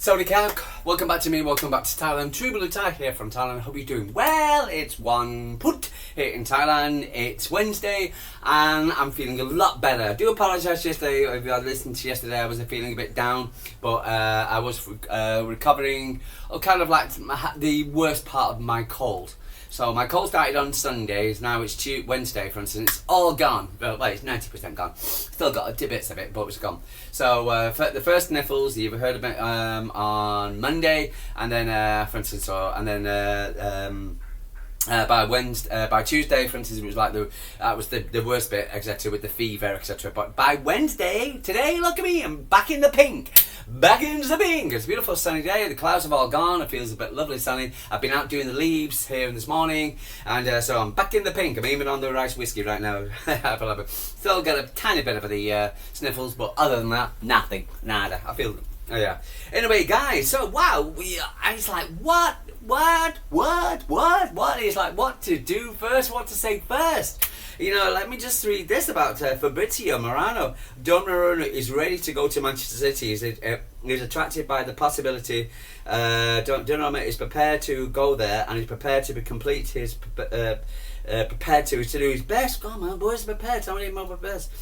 Saudi Cow, welcome back to me, welcome back to Thailand. True Blue Thai here from Thailand. Hope you're doing well. It's one put here in Thailand. It's Wednesday and I'm feeling a lot better. I do apologise yesterday. If you had listened to yesterday, I was feeling a bit down, but I was recovering kind of like the worst part of my cold. So my cold started on Sundays, now it's Wednesday for instance, it's all gone. Well, it's 90% gone. Still got bits of it, but it's gone. So for the first sniffles, you've heard about on Monday, and then by Tuesday, for instance, it was like that was the worst bit, etc., with the fever, etc. But by Wednesday, today, look at me, I'm back in the pink. Back into the pink. It's a beautiful sunny day. The clouds have all gone. It feels a bit lovely sunny. I've been out doing the leaves here this morning, and so I'm back in the pink. I'm even on the rice whiskey right now. Still got a tiny bit of the sniffles, but other than that, nothing, nada. I feel, oh yeah. Anyway, guys. So wow, I was like, what? It's like what to do first, what to say first. You know, let me just read this about Fabrizo No. Donnarumma is ready to go to Manchester City. He's attracted by the possibility. Donnarumma is prepared to go there, and he's prepared to complete his prepared to do his best. Come on, man, boys, prepared. Tell me more best.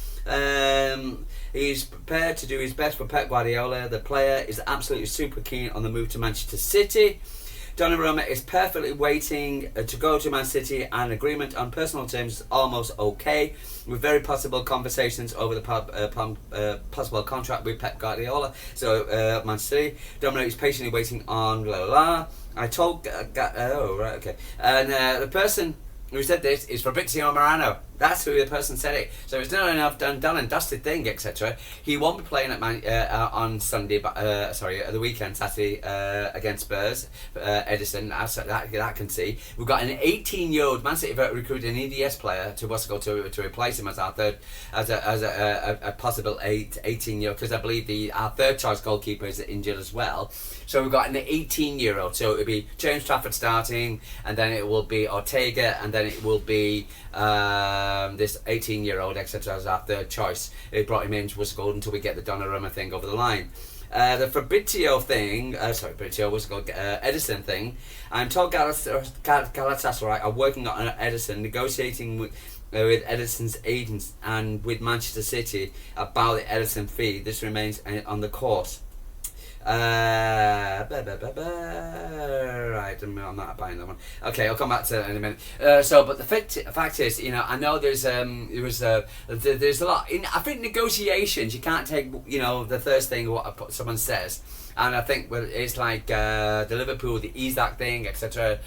He's prepared to do his best for Pep Guardiola. The player is absolutely super keen on the move to Manchester City. Donnarumma is perfectly waiting to go to Man City, and agreement on personal terms is almost okay, with very possible conversations over the possible contract with Pep Guardiola. So Man City, Donnarumma is patiently waiting on blah blah blah. I told and the person who said this is Fabrizo No. That's who the person said it. So it's not enough done and dusted thing, etc. He won't be playing at on Sunday, at the weekend, Saturday against Spurs. Edison, that I can see. We've got an 18-year-old Man City recruited an EDS player to replace him as our third, as a possible 18-year-old, because I believe our third choice goalkeeper is injured as well. So we've got an 18-year-old. So it'll be James Trafford starting, and then it will be Ortega, and then it will be this 18-year-old, etc., as our third choice. They brought him in to Worcester until we get the Donnarumma thing over the line. The Fabrizo thing, Edison thing, I'm told Galatasaray are working on Edison, negotiating with Edison's agents and with Manchester City about the Edison fee. This remains on the course. Right, I'm not buying that one. Okay, I'll come back to that in a minute. But the fact is, you know, I know there's a lot. I think negotiations, you can't take, you know, the first thing what someone says, and I think it's like the Liverpool, the Isaac thing, etc.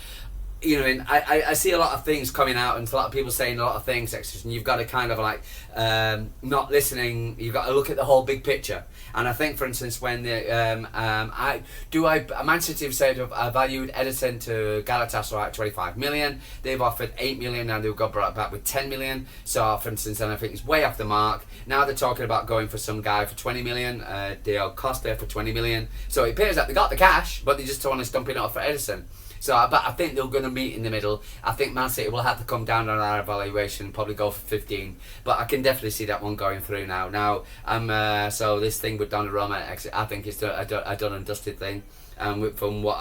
You know, and I see a lot of things coming out, and a lot of people saying a lot of things, and you've got to kind of like not listening. You've got to look at the whole big picture. And I think, for instance, when Man City have said I valued Edison to Galatasaray at 25 million. They've offered 8 million, and they've got brought back with 10 million. So, for instance, and I think it's way off the mark. Now they're talking about going for some guy for 20 million. Diego Costa for 20 million. So it appears that they got the cash, but they just don't want to stump it off for Edison. So, but I think they're going to meet in the middle. I think Man City will have to come down on our evaluation, probably go for 15. But I can definitely see that one going through now. Now, so this thing with Donnarumma, I think it's a done and dusted thing. From what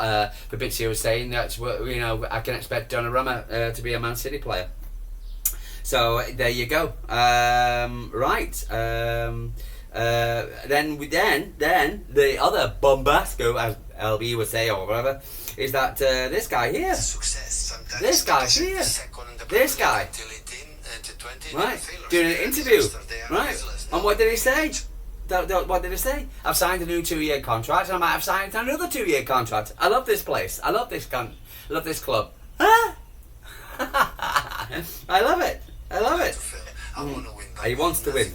Fabrizo was saying, that's what, you know, I can expect Donnarumma to be a Man City player. So there you go. Right. Then the other bombasco, as LB would say, or whatever, is that this guy here. This guy, right, doing an interview, right? And what did he say? What did he say? I've signed a new 2-year contract, and I might have signed another 2-year contract. I love this place. I love this club. Huh? I love it. He wants to win.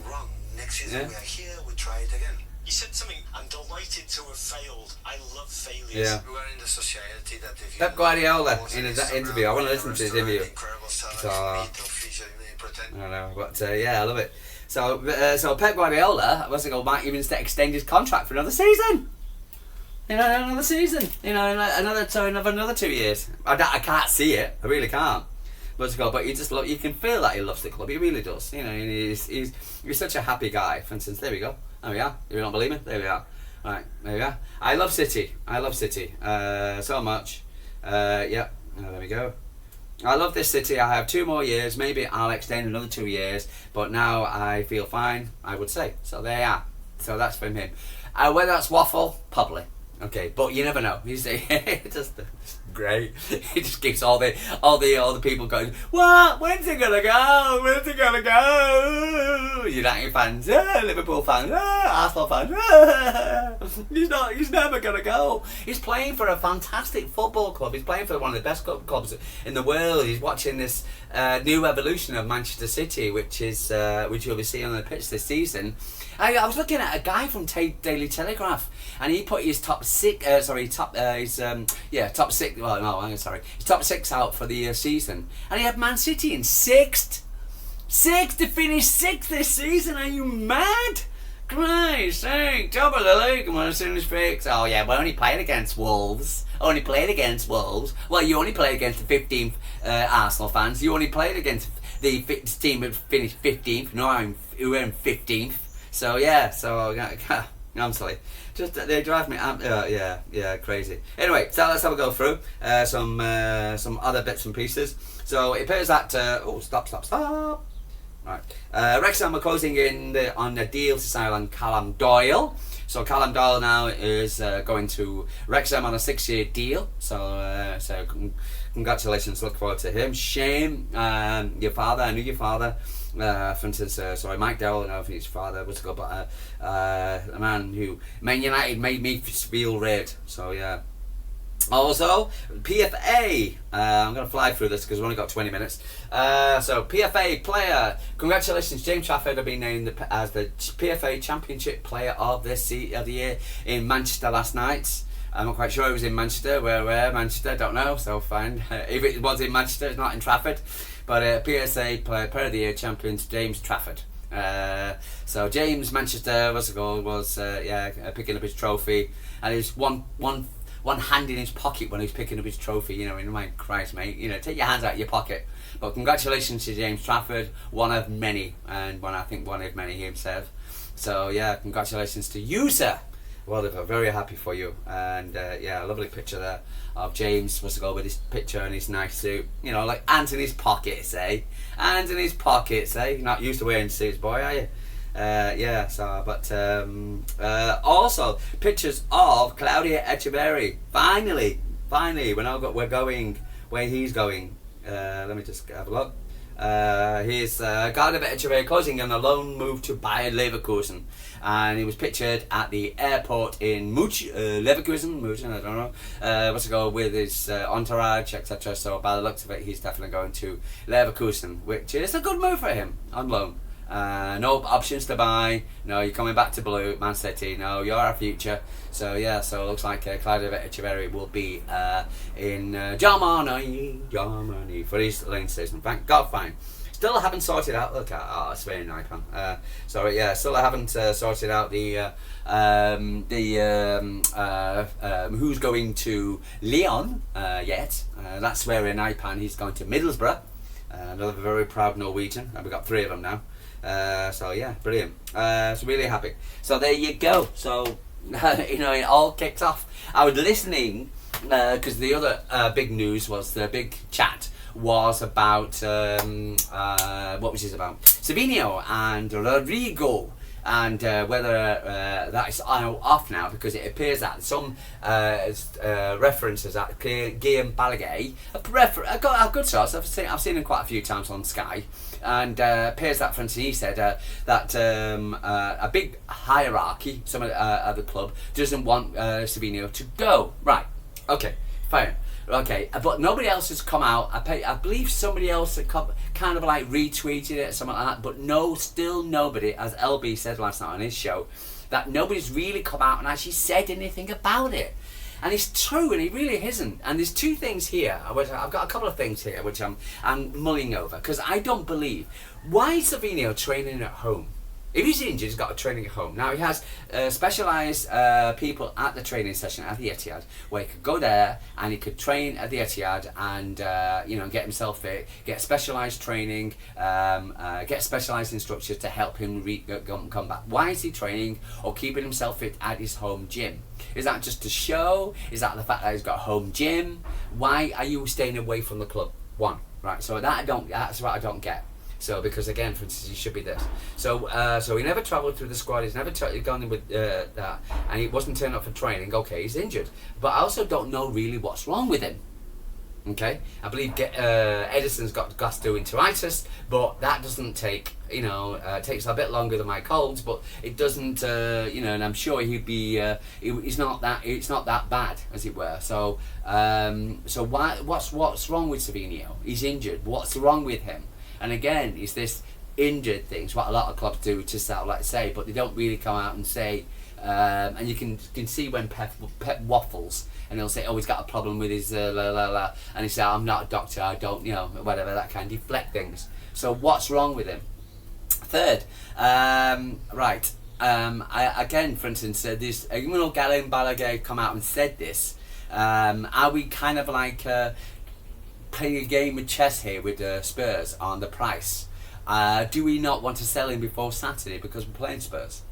Next season we are here, we try it again. You said something, I'm delighted to have failed. I love failures. Yeah. We are in the society that if you Pep Guardiola in his interview. I want to listen to his interview. So, I don't know, but yeah, I love it. So Pep Guardiola might even extend his contract for another season. You know, another season. You know, another 2 years. I can't see it. I really can't. But you can feel that he loves the club. He really does. You know, he's such a happy guy. For instance, there we go. There we are. If you don't believe me, there we are. Right, there we go. I love City. So much. Yeah, there we go. I love this City. I have 2 more years. Maybe I'll extend another 2 years. But now I feel fine, I would say. So there you are. So that's from him. Whether that's waffle, probably. Okay, but you never know. He's just great. He just keeps all the people going, what? When's it gonna go? When's it gonna go? United fans, Liverpool fans, Arsenal fans. He's never gonna go. He's playing for a fantastic football club. He's playing for one of the best clubs in the world. He's watching this new evolution of Manchester City, which you'll be seeing on the pitch this season. I was looking at a guy from Daily Telegraph, and he put his top 6 out for the season, and he had Man City in 6th to finish 6th this season. Are you mad? Christ sake, top of the league and as soon as fixed. Oh yeah, we're only playing against Wolves. Well, you only played against the 15th Arsenal fans. You only played against the team that finished 15th. No, who were in 15th. So yeah, I'm sorry. Just they drive me up. Yeah, crazy. Anyway, so let's have a go through some other bits and pieces. So it appears that stop. Right, Wrexham are closing in on a deal to sign on Callum Doyle. So Callum Doyle now is going to Wrexham on a 6-year deal. So congratulations. Look forward to him. Shame, your father. I knew your father. For instance, Mike Dowell, I don't know if his father was good, but a man who Man United made me feel red. So yeah. Also, PFA. I'm going to fly through this because we've only got 20 minutes. So PFA player, congratulations, James Trafford have been named as the PFA Championship Player of the Year in Manchester last night. I'm not quite sure it was in Manchester. Where Manchester? Don't know. So fine. If it was in Manchester, it's not in Trafford. But PSA Player of the Year champions James Trafford. So James Manchester was picking up his trophy, and he was one hand in his pocket when he was picking up his trophy. You know, in my Christ, mate. You know, take your hands out of your pocket. But congratulations to James Trafford, one of many, and one of many himself. So yeah, congratulations to you, sir. Well, we're very happy for you, and a lovely picture there of James with his picture and his nice suit. You know, like hands in his pockets, eh? Hands in his pockets, eh? You're not used to wearing suits, boy, are you? Also pictures of Claudia Echeverri. Finally, we're going where he's going. Let me just have a look. He's Claudia Echeverri closing on a loan move to Bayer Leverkusen, and he was pictured at the airport in Leverkusen, I don't know, with his entourage, etc. So by the looks of it, he's definitely going to Leverkusen, which is a good move for him on loan. No options to buy. No, you're coming back to blue, Man City. No, you're our future. So yeah, so it looks like Claudio Echeverri will be in Germany for his lane season. Thank God, fine. Still haven't sorted out. Look at it's very nice, man. Still haven't sorted out the who's going to Lyon yet. That's where in Ipan he's going to Middlesbrough. Another very proud Norwegian, and we've got 3 of them now. Brilliant. So really happy. So there you go. So it all kicks off. I was listening because the other big news was the big chat was about what was it about? Savinho and Rodrygo. And whether that is off now, because it appears that some references that Guillaume Balaguer, a good source, I've seen him quite a few times on Sky, and appears that, for instance, he said that a big hierarchy, some of the club, doesn't want Savinho to go. Right, okay, fine. Okay, but nobody else has come out. I believe somebody else had kind of like retweeted it or something like that, but still nobody, as LB said last night on his show, that nobody's really come out and actually said anything about it. And it's true, and it really isn't. And there's 2 things here, which I've got a couple of things here which I'm mulling over, because I don't believe, why is Savinho training at home? If he's injured, he's got a training at home. Now he has specialised people at the training session at the Etihad, where he could go there and he could train at the Etihad and get himself fit, get specialised training, get specialised instructors to help him come back. Why is he training or keeping himself fit at his home gym? Is that just a show? Is that the fact that he's got a home gym? Why are you staying away from the club? One, right? So that's what I don't get. So because again, for instance, he should be this. So he never travelled through the squad. He's never gone in with that, and he wasn't turned up for training. Okay, he's injured, but I also don't know really what's wrong with him. Okay, I believe Edison's got gastroenteritis, but that doesn't take takes a bit longer than my colds, but it doesn't and I'm sure he'd be it's not that bad, as it were. So what's wrong with Savinho? He's injured. What's wrong with him? And again, it's this injured things, what a lot of clubs do to sort of say, but they don't really come out and say. And you can see when Pep waffles, and he'll say, "Oh, he's got a problem with his and he says, "I'm not a doctor, I don't, whatever." That kind of deflect things. So what's wrong with him? Third, right. Again, for instance, this Galen Balaguer come out and said this. Are we kind of like playing a game of chess here with Spurs on the price? Do we not want to sell him before Saturday because we're playing Spurs?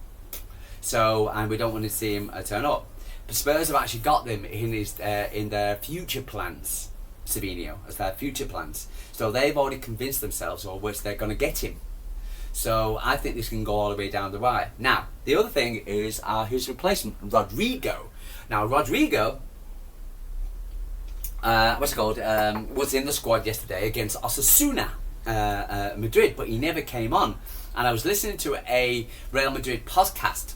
So, and we don't want to see him turn up. But Spurs have actually got them in their future plans, Savinho, as their future plans. So they've already convinced themselves or which they're going to get him. So I think this can go all the way down the wire. Now, the other thing is his replacement, Rodrygo. Now, Rodrygo, was in the squad yesterday against Osasuna, Madrid, but he never came on. And I was listening to a Real Madrid podcaster,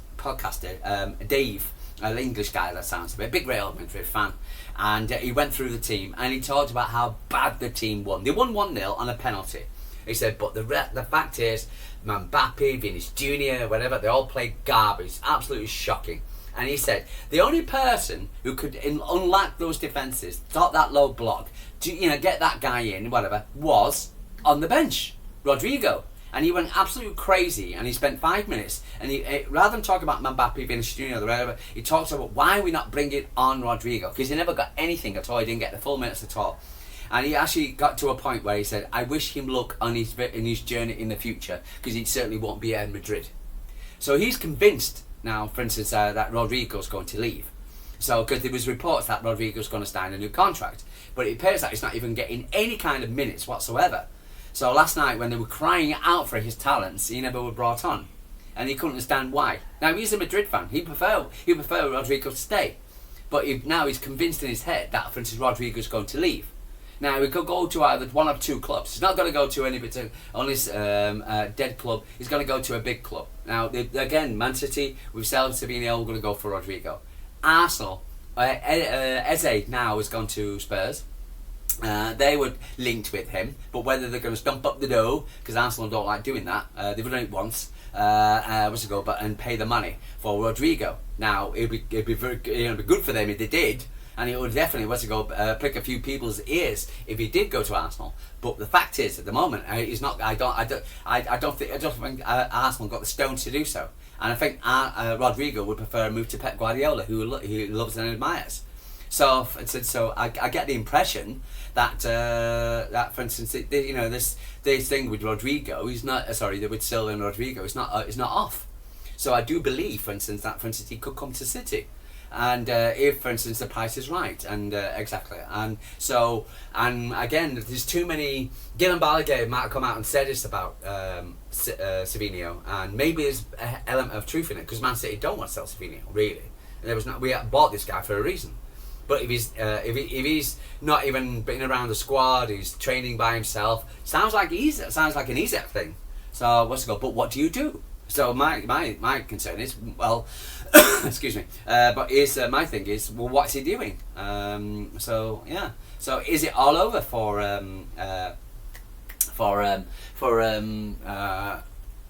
Dave, an English guy that sounds a big Real Madrid fan, and he went through the team and he talked about how bad the team won. They won 1-0 on a penalty. He said, but the fact is, Mbappe, Vinicius Jr., whatever, they all played garbage. Absolutely shocking. And he said, the only person who could unlock those defences, stop that low block, get that guy in, whatever, was on the bench, Rodrygo. And he went absolutely crazy, and he spent 5 minutes, and he rather than talk about Mbappe, Vinicius Jr., or whatever, he talks about why are we not bringing on Rodrygo, because he never got anything at all. He didn't get the full minutes at all. And he actually got to a point where he said, I wish him luck on his journey in the future, because he certainly won't be at Madrid. So he's convinced now, for instance, that Rodrygo's going to leave. So, because there was reports that Rodrygo's going to sign a new contract, but it appears that he's not even getting any kind of minutes whatsoever. So last night, when they were crying out for his talents, he never was brought on, and he couldn't understand why. Now he's a Madrid fan; he prefer Rodrygo to stay, but now he's convinced in his head that, for instance, Rodrygo's going to leave. Now he could go to either one of two clubs. He's not going to go to any particular dead club. He's going to go to a big club. Now again, Man City with Savinho are going to go for Rodrygo. Arsenal, Eze now has gone to Spurs. They were linked with him, but whether they're going to stump up the dough, because Arsenal don't like doing that, they've done it once, and pay the money for Rodrygo. Now it'd be very, be good for them if they did, and it would definitely prick a few people's ears if he did go to Arsenal. But the fact is, at the moment, he's not. I don't think Arsenal got the stones to do so, and I think Rodrygo would prefer a move to Pep Guardiola, who he loves and admires. So I get the impression that for instance, this thing with Rodrygo, he's not with Silva and Rodrygo, it's not off. So I do believe, for instance, he could come to City, and if, for instance, the price is right, and exactly, and again, there's too many. Gillan Balaguer might have come out and said this about Savinho, and maybe there's an element of truth in it, because Man City don't want to sell Savinho, really. We bought this guy for a reason. But if he's not even been around the squad, he's training by himself, sounds like an easy thing. So but what do you do? So my concern is, well, excuse me, but my thing is, well, what's he doing? So is it all over for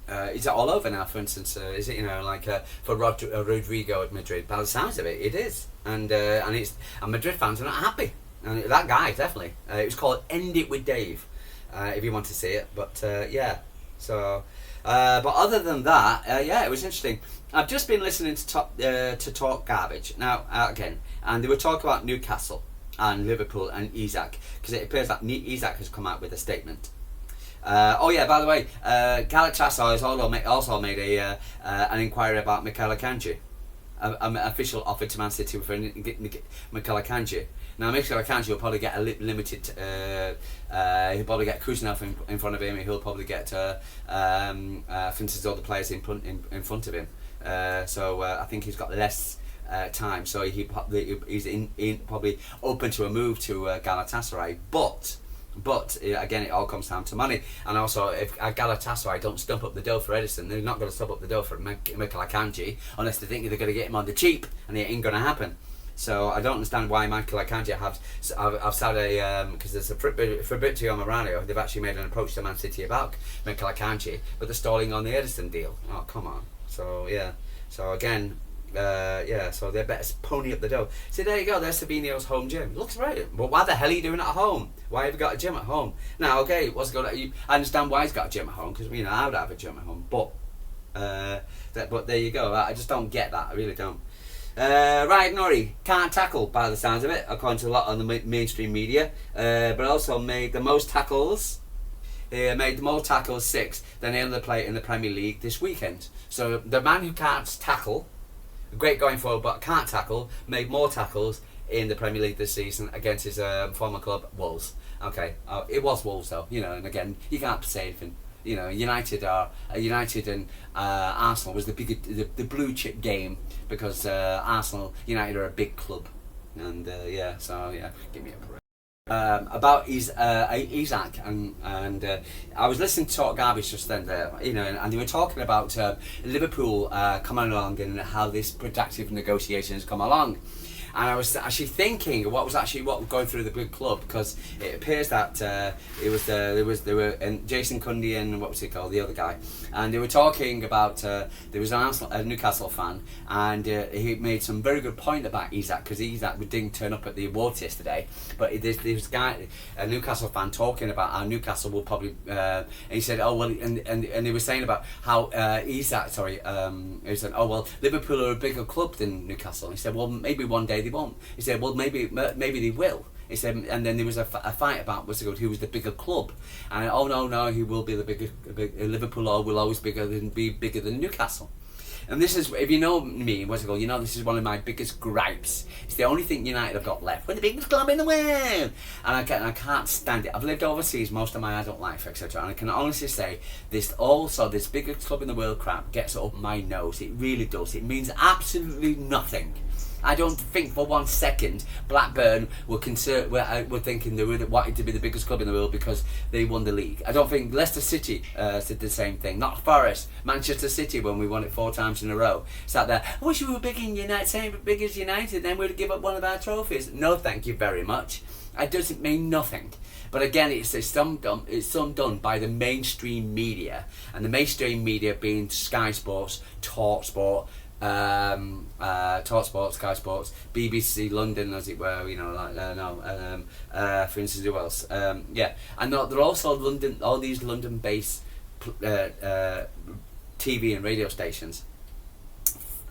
is it all over now? For instance, is it for Rodrygo at Madrid? By the sounds of it, it is, and Madrid fans are not happy. And that guy definitely. It was called "End It with Dave," if you want to see it. But yeah, so But other than that, yeah, it was interesting. I've just been listening to Talk Garbage now again, and they were talking about Newcastle and Liverpool and Isak, because it appears that Isak has come out with a statement. Oh yeah, by the way, Galatasaray has also made an inquiry about Mikel Akanji. An official offer to Man City for Mikel Akanji. Now Mikel Akanji will probably get a limited. He'll probably get Kuznets in front of him. He'll probably get, for instance, all the players in front of him. So I think he's got less time. So he's probably open to a move to Galatasaray, But again, it all comes down to money. And also, if Galatasaray don't stump up the dough for Edison, they're not going to stump up the dough for Mikel Akanji unless they think they're going to get him on the cheap, and it ain't going to happen. So I don't understand why Mikel Akanji have said because there's a Fabrizo Romano. They've actually made an approach to Man City about Mikel Akanji, but they're stalling on the Edison deal. Oh, come on. So yeah. So again. So they better pony up the dough. See, there you go, there's Savinio's home gym. It looks right. But why the hell are you doing it at home? Why have you got a gym at home? Now, okay, what's going on? I understand why he's got a gym at home, because I would have a gym at home. But there you go. I just don't get that. I really don't. Right, Norrie can't tackle by the sounds of it, according to a lot on the mainstream media. But also made the most tackles. Made more tackles 6 than any other player in the Premier League this weekend. So the man who can't tackle, great going forward but can't tackle, made more tackles in the Premier League this season against his former club Wolves. Okay, it was Wolves though, and again you can't say anything. United and Arsenal was the blue chip game, because Arsenal United are a big club, and give me a break. About Isak and I was listening to Talk Garbage just then there, and they were talking about Liverpool coming along and how this productive negotiation has come along. And I was actually thinking what was going through the big club, because it appears that there were and Jason Cundy and what was he called, the other guy, and they were talking about there was a Newcastle fan, and he made some very good point about Isak, because Isak didn't turn up at the awards yesterday, but there's this guy, a Newcastle fan, talking about how Newcastle will probably and he said, oh well, and they were saying about how he said, oh well, Liverpool are a bigger club than Newcastle. And he said, well, maybe one day they won't. He said, well, maybe they will. He said, and then there was a fight about who was the bigger club, and no, he will be the bigger. Liverpool will always be bigger than Newcastle. And this is, if you know me, this is one of my biggest gripes. It's the only thing United have got left. We're the biggest club in the world, and I can't stand it. I've lived overseas most of my adult life, etc. And I can honestly say this biggest club in the world crap gets up my nose. It really does. It means absolutely nothing. I don't think for 1 second Blackburn were thinking they wanted to be the biggest club in the world because they won the league. I don't think Leicester City said the same thing. Not Forest. Manchester City, when we won it 4 times in a row, sat there, I wish we were big in United, same big as United, then we'd give up one of our trophies. No, thank you very much. It doesn't mean nothing. But again, it's some done by the mainstream media, and the mainstream media being Sky Sports, Talksport, Talksport, Sky Sports, BBC London, as it were, for instance, who else? And they're also all these London-based TV and radio stations,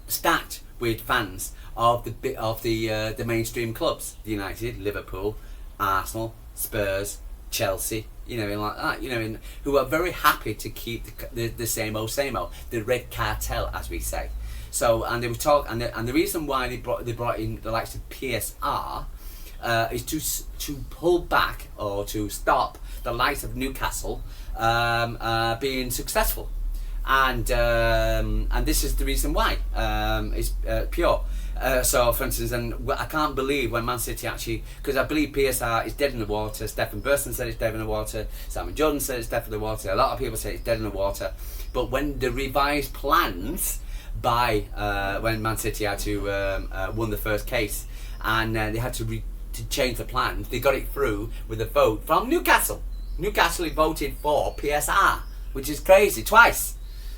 stacked with fans of the mainstream clubs: United, Liverpool, Arsenal, Spurs, Chelsea, like that, who are very happy to keep the same old, the red cartel, as we say. So, and they were and the reason why they brought in the likes of PSR is to pull back or to stop the likes of Newcastle being successful, and this is the reason why. It's pure. So, for instance, and I can't believe when Man City actually, because I believe PSR is dead in the water. Stephen Burson said it's dead in the water. Simon Jordan said it's dead in the water. A lot of people say it's dead in the water. But when the revised plans when Man City had to won the first case, and they had to change the plans, they got it through with a vote from Newcastle. Newcastle voted for PSR, which is crazy, twice.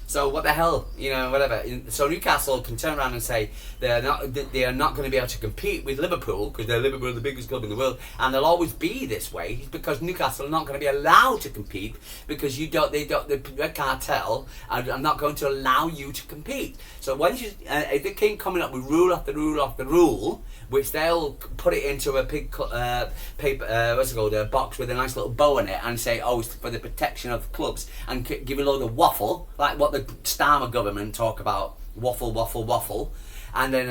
So what the hell, whatever. So Newcastle can turn around and say they are not going to be able to compete with Liverpool because they're Liverpool, the biggest club in the world, and they'll always be this way because Newcastle are not going to be allowed to compete because the Red Cartel are not going to allow you to compete. So when they keep coming up with rule after rule after rule, which they'll put it into a big paper, a box with a nice little bow on it and say, it's for the protection of clubs, and give a load of waffle, like what the Starmer government talk about, waffle, and then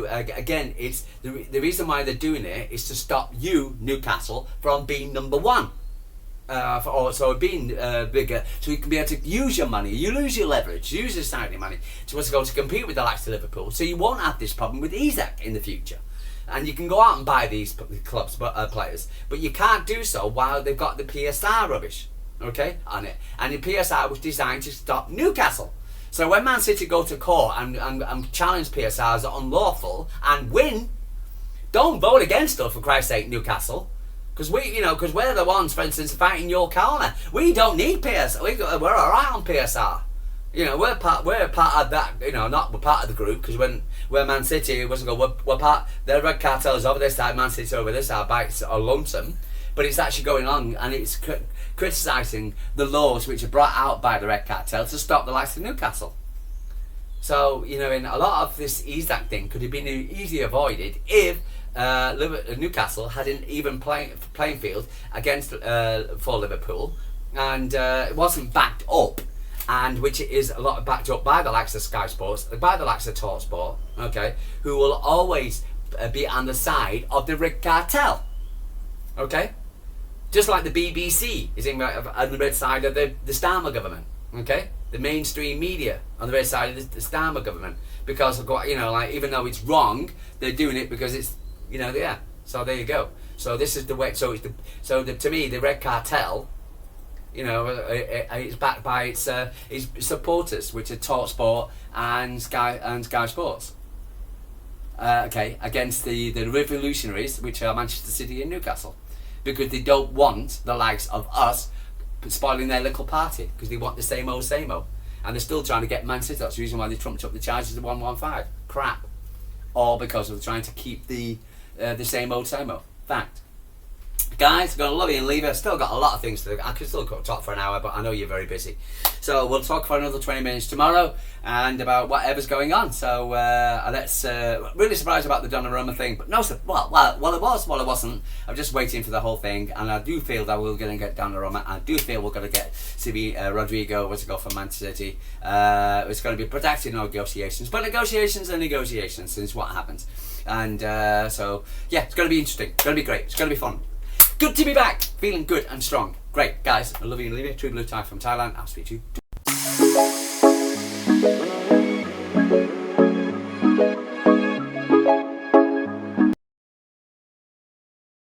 again, it's the reason why they're doing it is to stop you, Newcastle, from being number one. Being bigger, so you can be able to use your money, you lose your leverage, use your signing money to compete with the likes of Liverpool, so you won't have this problem with Isaac in the future. And you can go out and buy these clubs, players, but you can't do so while they've got the PSR rubbish, on it. And the PSR was designed to stop Newcastle. So when Man City go to court and challenge PSR as unlawful and win, don't vote against us, for Christ's sake, Newcastle. Because we're the ones, for instance, fighting your corner. We don't need PSR. We're alright on PSR. We're part of that. Not we're part of the group because when we're Man City, we're part. The Red Cartel is over this side, Man City's over this side. Bites are lonesome, but it's actually going on and it's criticising the laws which are brought out by the Red Cartel to stop the likes of Newcastle. So in a lot of this Isaac thing could have been easily avoided if Newcastle had an even playing field against for Liverpool, and it wasn't backed up, and which it is a lot backed up by the likes of Sky Sports, by the likes of TalkSport, who will always be on the side of the Red Cartel, just like the BBC is on the red side of the Starmer government, the mainstream media on the red side of the Starmer government, because even though it's wrong, they're doing it because it's so there you go. So this is the way. To me, the Red Cartel, it's backed by its supporters, which are TalkSport and Sky Sports. Against the revolutionaries, which are Manchester City and Newcastle, because they don't want the likes of us spoiling their little party, because they want the same old, and they're still trying to get Man City. That's the reason why they trumped up the charges to 115. Crap. All because of trying to keep the same old. Fact. Guys, I'm going to love you and leave you. I've still got a lot of things to do. I could still talk for an hour, but I know you're very busy. So we'll talk for another 20 minutes tomorrow and about whatever's going on. So let's... really surprised about the Donnarumma thing, but no, well it was, well it wasn't. I'm just waiting for the whole thing, and I do feel that we're going to get Donnarumma. I do feel we're going to get Rodrygo from Manchester City. It's going to be protected negotiations, but negotiations are negotiations, and it's what happens. And so, yeah, it's going to be interesting. It's going to be great. It's going to be fun. Good to be back. Feeling good and strong. Great, guys. I love you and leave you. True Blue Tie from Thailand. I'll speak to you tomorrow.